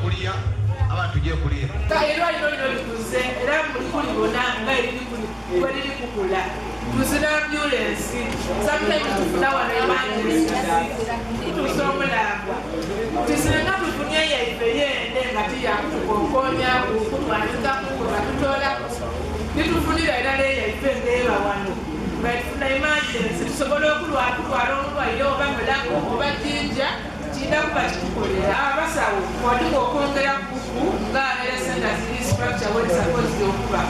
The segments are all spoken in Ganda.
kulia abantu tujye kulia kairo ino likuze era muri kulibona ngairi liri kukula tuzina ambulance sometimes tufuna wana emergency tusomulagwa tuzina tufunya yaife yende ngati yakutukonkonya kutwalika kukatutola nitufunira era yaife ngeba wano tufuna emergency tusobola okulwatutwala omulwaire oba mulako oba jinja kidakuba kitukolera abasawo watuka okwongera kuku nga era senta ziri structure wali supposed okuba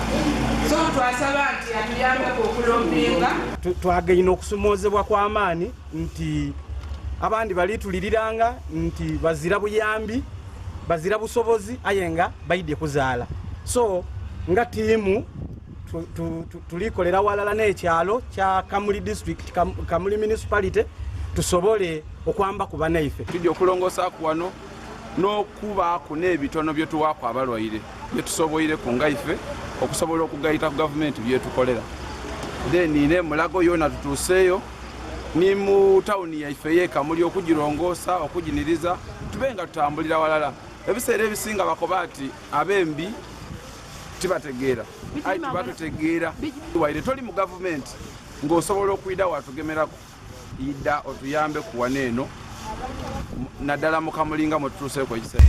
so twasaba nti atuyambeko okulompinga twagaina okusumozebwa kw'amaani nti abandi balituliliranga nti bazira buyambi bazira busobozi aye nga baidye kuzaala so nga tiimu tulikolera walala n'ekyalo kya Kamuli district Kamuli municipality tusobole okwamba ku banaife tujja okulongosa ku wano n'okuba ku n'ebitono bye tuwaako abalwaire bye tusoboire ku ngaife okusobola okugayita ku gavumenti bye tukolera then ne mulago yona tutuuseeyo ni mu tawuni yaife ye Kamuli okugirongoosa okujiniriza tubenga tutambulira walala ebiseera ebisinga bakoba ati abembi tibategeera ayi tibatutegeera waire toli mu gavumenti ng'osobola okuyida watugemerako ida otuyambe kuwa neno naddala mu Kamuli nga mwe tutuuseeko ekiseera